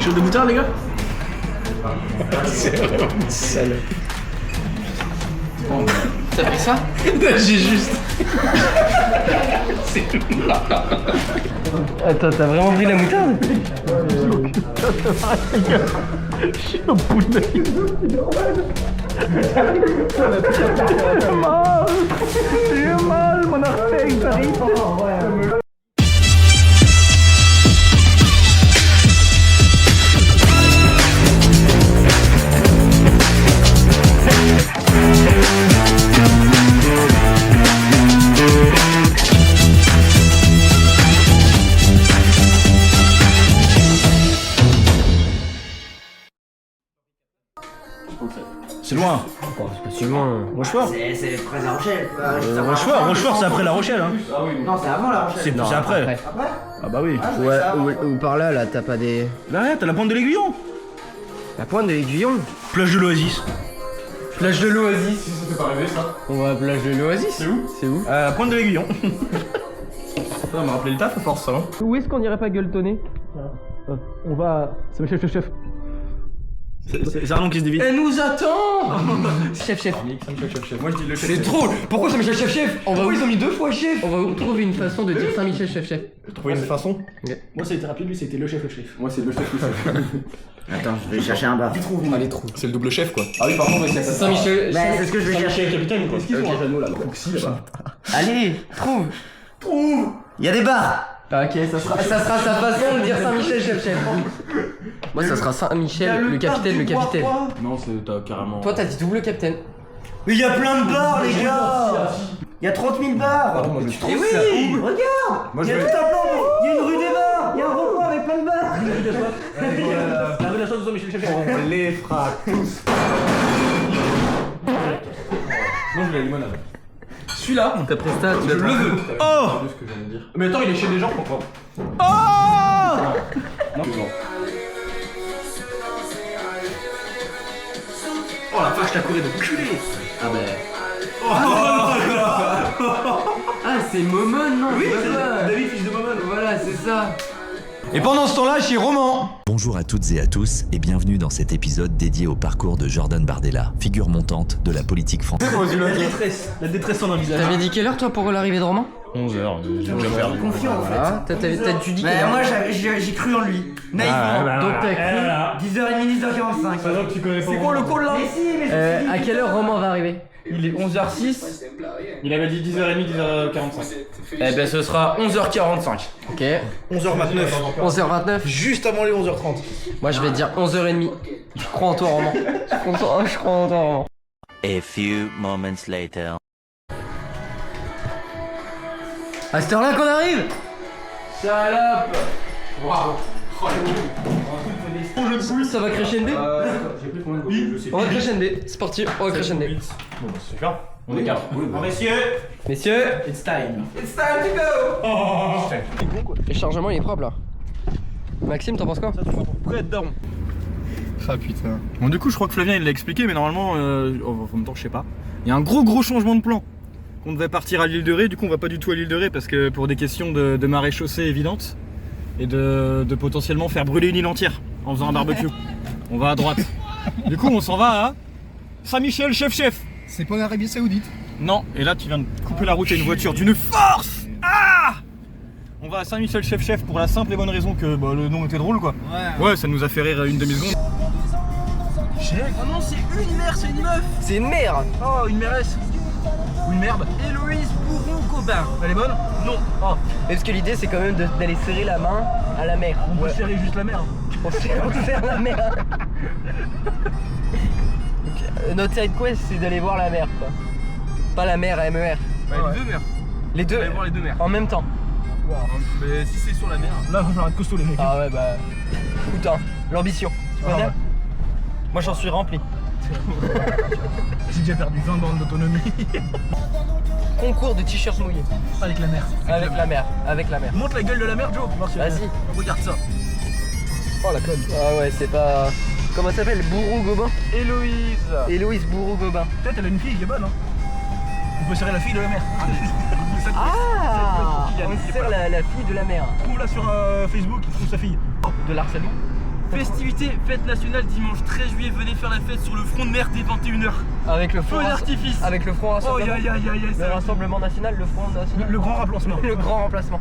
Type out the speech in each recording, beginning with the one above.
chaud de moutarde, les gars? C'est vraiment une salope. T'as pris ça? J'ai juste. Attends, t'as vraiment pris la moutarde? Je suis au poulet. J'ai mal, mon orteil, ça arrive. C'est loin. C'est pas si loin. Rochefort. C'est près de La Rochelle. Rochefort, c'est après La Rochelle. Hein. Non, c'est avant La Rochelle. C'est après. Après Ah bah oui. Ou par là, t'as pas des... Là, t'as la pointe de l'Aiguillon. La pointe de l'Aiguillon. Plage de l'Oasis. Plage de l'Oasis. Ça fait pas rêver ça. On va à plage de l'Oasis. C'est où? C'est où? Pointe de l'Aiguillon. Ça m'a rappelé le taf à force, ça, hein. Où est-ce qu'on irait pas gueuletonner? On va... C'est le chef. C'est un nom qui se dévie. Elle nous attend. Chef. Moi je dis le chef. C'est trop. Pourquoi Saint-Michel chef? Pourquoi ils ont mis 2 fois chef? On va trouver une façon de dire Saint-Michel chef. Trouver une façon. Ok. Moi, ça a été rapide, lui, c'était le chef. Moi c'est le chef. Attends, je vais chercher un bar. Allez, trouve. C'est le double chef quoi. Ah oui par contre c'est ça. Saint-Michel Bah, c'est ce que je vais chercher. Capitaine, quoi. Est-ce qu'ils ont un anneau là? Proxy, là-bas. Allez, trouve. Il y a des bars. Ah, ok, ça sera sa façon de dire Saint-Michel chef. Moi, ça sera Saint-Michel, le capitaine. Non c'est t'as carrément. Toi, t'as dit double capitaine. Mais il y a plein de bars, les gars. Il y a 30 000 bars. Moi je Et oui, regarde. Moi Il je y a vais. tout un plan. Il y a une rue des bars. Il y a un rond-point avec plein de bars. La relation de Michel chef. On les fera tous. Moi je vais la limonade. Celui-là, ta presta, tu Je le veux. Oh. C'est ce que je viens de dire. Mais attends il est chez les gens pourquoi? Oh. Non. Oh la vache, t'as couru de culé. Ah Ah, c'est Momon, non? Oui, c'est c'est pas ça. David, fils de Momon. Voilà, c'est ça. Et pendant ce temps-là chez Roman. Bonjour à toutes et à tous et bienvenue dans cet épisode dédié au parcours de Jordan Bardella, figure montante de la politique française. La détresse en un visage. T'avais dit quelle heure, toi, pour l'arrivée de Romain? 11h, j'ai déjà perdu. Confiant en fait. Voilà. Tu dis quelle Mais heure? moi j'ai cru en lui. Naïvement. Donc t'as cru. 10h30, 10h45. Tu connais pas. C'est quoi le call là? Mais si, mais À quelle heure Romain va arriver? Il est 11h06. Il avait dit 10h30, 10h45. Eh ben ce sera 11h45. Ok. 11h29. 11h29. Juste avant les 11h30. Moi je vais dire 11h30. Je crois en toi Romain. Je crois en toi Romain. A few moments later. À cette heure-là qu'on arrive. Salope. Waouh. Ça va crescender. J'ai pris combien de bouteilles? Je sais On va crescender. C'est parti, on va crescender. Bon, bah, c'est super. On est carré. Messieurs, It's time. it's time to go. Le chargement il est propre là. Maxime, t'en penses quoi? Prêt être daron. Ah putain. Bon du coup je crois que Flavien il l'a expliqué mais normalement en même temps je sais pas. Il y a un gros changement de plan. On devait partir à l'île de Ré, du coup on va pas du tout à l'île de Ré parce que pour des questions de maréchaussée évidentes et de potentiellement faire brûler une île entière en faisant un barbecue. On va à droite. Du coup on s'en va à Saint-Michel chef. C'est pas l'Arabie Saoudite. Non, et là tu viens de couper la route à une voiture d'une force. Ah! On va à Saint-Michel chef pour la simple et bonne raison que bah, le nom était drôle quoi. Ouais, ça nous a fait rire une demi-seconde. Oh non, c'est une mère, c'est une meuf. C'est une merde. Oh, une mairesse. Ou une merde. Héloïse Bourron-Cobin. Elle est bonne? Non. Oh, Parce que l'idée c'est quand même d'aller serrer la main à la mer. on peut serrer juste la merde. On serre la mer. Donc, notre side quest c'est d'aller voir la mer quoi. Pas la mer MER. Ouais, les deux mers. Les deux Allez voir les deux mers. en même temps. Mais si c'est sur la mer. Là, il va falloir être costaud, les mecs. Ah ouais bah. Écoute hein, l'ambition. Tu connais? ouais. Moi j'en suis rempli. J'ai déjà perdu 20 bornes d'autonomie. Concours de t-shirt mouillé. Avec la mer. Avec la mer. Montre la gueule de la mer, Joe. pour voir si elle- Vas-y. Regarde ça. Oh la conne. Ah ouais c'est pas... Comment ça s'appelle? Bourreau-Gobin? Héloïse. Héloïse Bourreau-Gobin. Peut-être elle a une fille qui est bonne, hein. On peut serrer la fille de la mer. Ah, on sert la fille de la mer. Trouve-la sur Facebook, il trouve sa fille. De l'harcèlement? Festivité, fête nationale dimanche 13 juillet, venez faire la fête sur le front de mer dès 21h. Avec le Feu front d'artifice. Avec le front Oh rassemblement. le Le rassemblement national, le front national. grand remplacement. Le grand remplacement.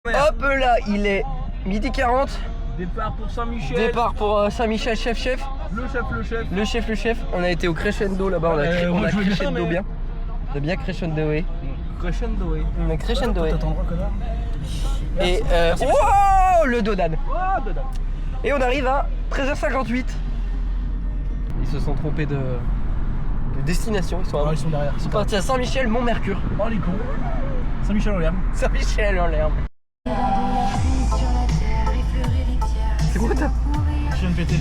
Hop là, il est midi 40. Départ pour Saint-Michel. Départ pour Saint-Michel, chef. Le chef. On a été au crescendo là-bas, on a joué bien, crescendo mais- bien. De bien crescendoé. Crescendo. On a crescendoé. T'attendras, connard. Et oh le Dodan. Oh, dedans. Et on arrive à 13h58. Ils se sont trompés de destination. Ils sont derrière. Ils sont partis à Saint-Michel, Mont-Mercure. Oh les cons. Saint-Michel en l'air. Saint-Michel en l'air. C'est quoi ta... Je viens de péter.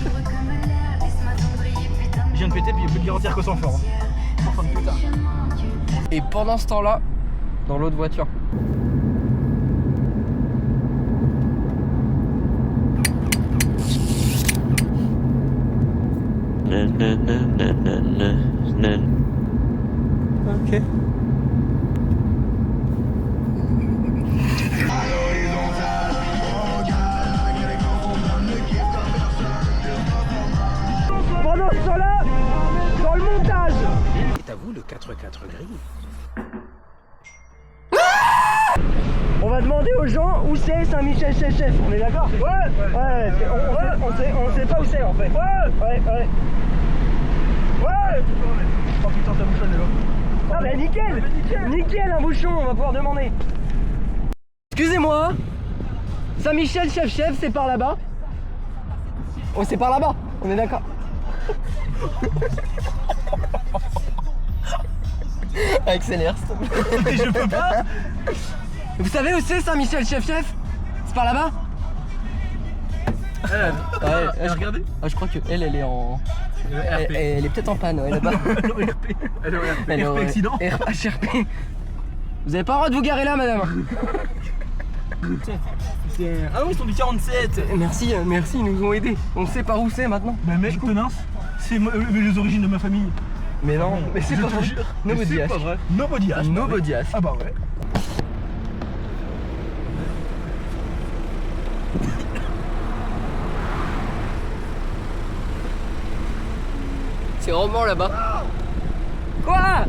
Puis il peut te garantir que sans fort. Enfin de putain. Et pendant ce temps-là, dans l'autre voiture. Ok. Pendant ce temps-là, dans le montage. Et t'avoues le 4-4 gris. On va demander aux gens où c'est Saint-Michel chef. On est d'accord? Ouais. On sait pas où c'est en fait. Ouais. Oh putain, t'as bouchonné là. Ah bah nickel un bouchon, on va pouvoir demander. Excusez-moi, Saint-Michel chef, c'est par là-bas. Oh, c'est par là-bas, on est d'accord. Accélère, s'il te plaît. Mais je peux pas. Vous savez où c'est Saint-Michel chef? C'est par là-bas. Ouais, Regardez. je crois que elle est en... Elle est peut-être en panne, ouais, là-bas. Elle est au RP. Elle est en RP accident. HRP. Vous avez pas le droit de vous garer là, madame. Ah oui, ils sont du 47. Merci, ils nous ont aidés. On sait par où c'est maintenant. Bah mec, tenace, c'est les origines de ma famille. Mais non, mais c'est Je pas te vrai. jure. Nobody C'est asked. pas vrai. Nobody asked. Nobody asked. Ah bah ouais. C'est vraiment là-bas. Quoi?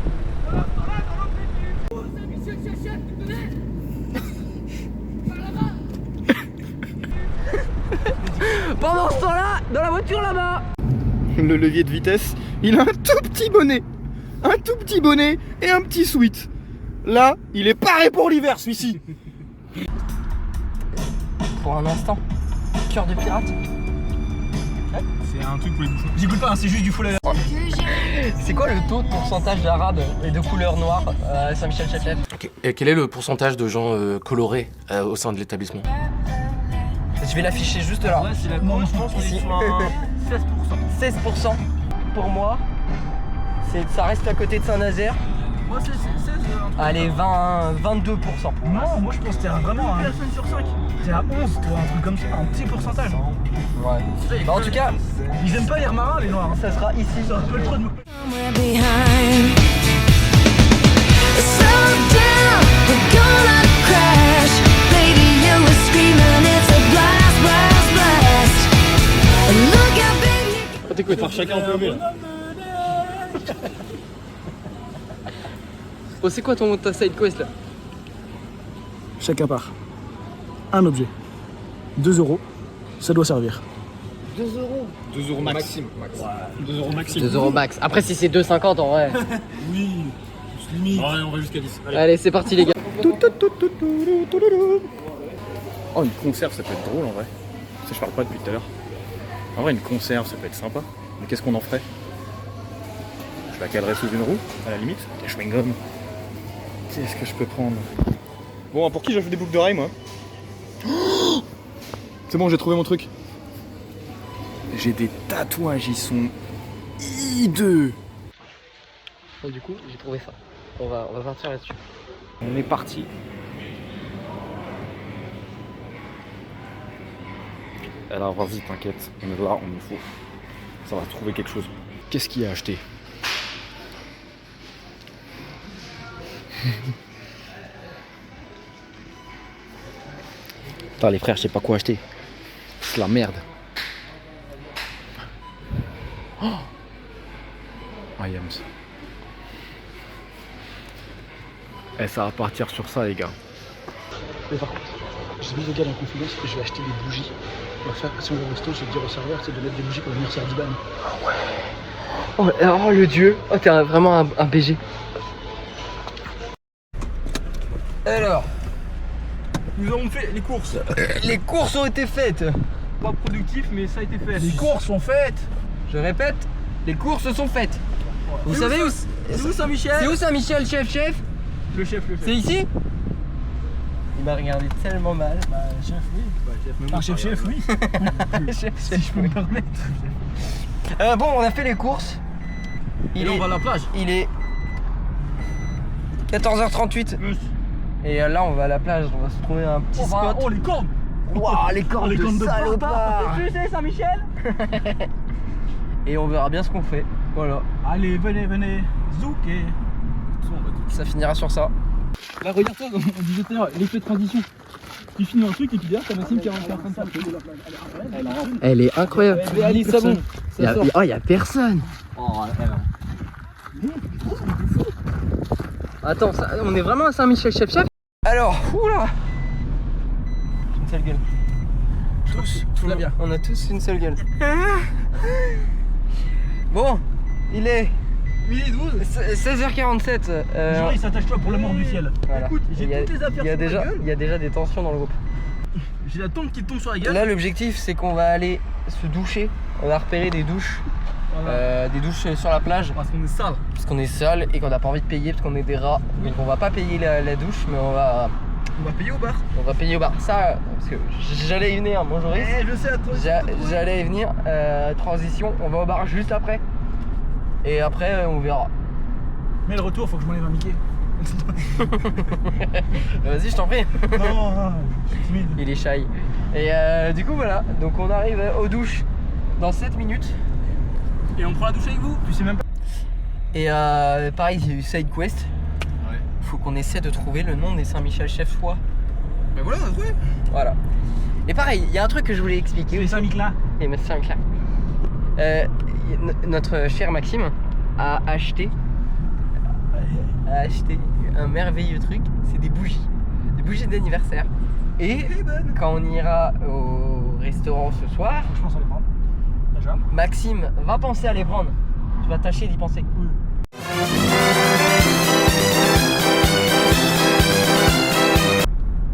Pendant ce temps-là, dans la voiture là-bas. Le levier de vitesse, il a un tout petit bonnet. Un tout petit bonnet et un petit sweat. Là, il est paré pour l'hiver celui-ci. Pour un instant, cœur de pirate. C'est un truc pour les bouchons. J'écoute pas, hein, c'est juste du full air. C'est quoi le taux de pourcentage d'arabes et de couleur noire à Saint-Michel-Chef? Et quel est le pourcentage de gens colorés au sein de l'établissement? Je vais l'afficher juste là. Ouais, c'est la con, je pense qu'on est Ici. sur un 16%. 16% pour moi. Ça reste à côté de Saint-Nazaire. Moi, c'est 16. Allez, 22%. Non, moi je pense que t'es vraiment à 1 personne sur 5. T'es à 11, toi, un truc comme ça, un petit pourcentage. Ouais. Bah, en tout cas, Ils aiment pas les marins, les noirs. ça sera ici. C'est un peu trop de mots. Par chacun un peu mieux. Oh, c'est quoi ta side quest là? Chacun part. Un objet. 2 €. Ça doit servir. 2 euros. 2 € maximum. 2 € maximum. 2 euros max. Après, si c'est 2,50 en vrai. Oui, limite. Ouais, on va jusqu'à 10. Allez, c'est parti, les gars. Oh, une conserve, ça peut être drôle en vrai. Ça, je parle pas depuis tout à l'heure. En vrai, une conserve, ça peut être sympa. Mais qu'est-ce qu'on en ferait? Je la calerais sous une roue, à la limite. Des chewing-gums. Qu'est-ce que je peux prendre? Bon, pour qui j'ajoute des boucles d'oreilles, moi? Oh, c'est bon, j'ai trouvé mon truc. J'ai des tatouages, ils sont hideux. Bon, du coup, j'ai trouvé ça. On va partir là-dessus. On est parti. Alors vas-y, t'inquiète, on est là, on est fou. Ça va trouver quelque chose. Qu'est-ce qu'il y a à acheter? Putain les frères, je sais pas quoi acheter. C'est la merde. Yams. Eh, ça va partir sur ça, les gars. Mais par contre, j'ai mis le gars en confidence et je vais acheter des bougies. On va faire, si on va au resto, je vais dire au serveur de mettre des bougies pour venir sur d'Iban. Oh le dieu. Oh t'es vraiment un BG. Alors, Nous avons fait les courses. les courses ont été faites. Pas productif, mais ça a été fait. Les courses sont faites. Je répète, les courses sont faites. Vous savez où C'est où Saint-Michel? C'est où Saint-Michel, chef? Le chef. C'est ici? Il m'a regardé tellement mal. Bah, chef, oui. Bah, chef, mais moi, chef, oui. Chef, Si je peux me permettre. bon, on a fait les courses. Et là, on va à la plage. Il est 14h38. Et là, on va à la plage. On va se trouver un petit spot. Oh, les cornes. Waouh, les cornes de salopard. Tu sais, Saint-Michel. Et on verra bien ce qu'on fait. Voilà. Allez, venez. Zouk et. Ça finira sur ça. Là, regarde-toi, on disait tout à l'heure, l'effet de transition. Tu finis un truc et puis derrière, t'as Maxime qui est en train de faire le truc. Elle est incroyable. Mais allez, ça bon. Il y a personne. Attends, on est vraiment à Saint-Michel, chef. Alors, oula. Une seule gueule. Tous, tout va bien. On a tous une seule gueule. Bon, il est 16h47. Joris, attache-toi pour l'amour du ciel. Voilà. Écoute, j'ai toutes les affaires sur la gueule. Il y a déjà des tensions dans le groupe. J'ai la tombe qui tombe sur la gueule. Là, l'objectif, c'est qu'on va aller se doucher. On a repéré des douches. Des douches sur la plage. Parce qu'on est sale. Parce qu'on est sale et qu'on n'a pas envie de payer parce qu'on est des rats. Donc on va pas payer la douche, mais on va payer au bar. On va payer au bar. Ça, parce que j'allais y venir, mon Joris. Je sais, J'allais y venir. Transition, on va au bar juste après. Et après, on verra. Mais le retour, faut que je m'enlève un Mickey. Vas-y, je t'en prie. Non, je suis timide. Il est shy. Et du coup, voilà. Donc on arrive aux douches dans 7 minutes. Et on prend la douche avec vous. Tu sais même pas. Et pareil, il y a eu side quest. Ouais. Faut qu'on essaie de trouver le nom des Saint-Michel chef choix. Bah voilà, on a trouvé. Voilà. Et pareil, il y a un truc que je voulais expliquer. Les Saint-Michel. Et merci Saint-Michel. Notre cher Maxime a acheté un merveilleux truc. C'est des bougies d'anniversaire. Et quand on ira au restaurant ce soir, Je pense à les prendre. Déjà. Maxime va penser à les prendre. Tu vas tâcher d'y penser.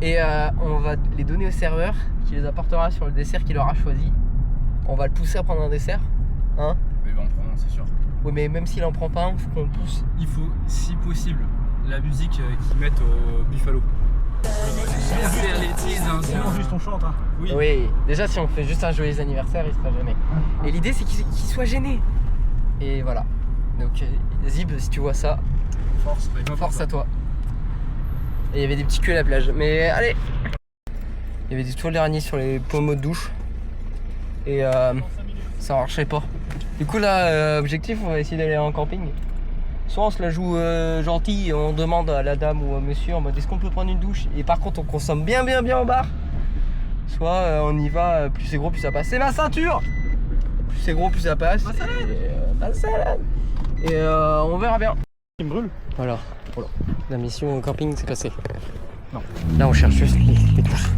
Et on va les donner au serveur qui les apportera sur le dessert qu'il aura choisi. On va le pousser à prendre un dessert. Hein? Mais bon, c'est sûr. Oui, mais même s'il en prend pas un, il faut qu'on le pousse. Il faut, si possible, la musique qu'ils mettent au Buffalo. Merci à l'étise, hein, Sinon, juste on chante. Hein. Oui, déjà si on fait juste un joyeux anniversaire, il sera gêné. Et l'idée c'est qu'il soit gêné. Et voilà. Donc Zib, si tu vois ça, force à toi. Et il y avait des petits culs à la plage. Mais allez. Il y avait des toiles d'araignée sur les pommeaux de douche. Et ça marchait pas. Du coup là, objectif, on va essayer d'aller en camping. Soit on se la joue gentil et on demande à la dame ou au monsieur en mode est-ce qu'on peut prendre une douche. Et par contre on consomme bien au bar. Soit on y va, plus c'est gros plus ça passe. C'est ma ceinture. Plus c'est gros plus ça passe. Pas de salade. Et on verra bien. Il me brûle. Voilà. La mission au camping c'est passé. Non. Là on cherche juste les douches.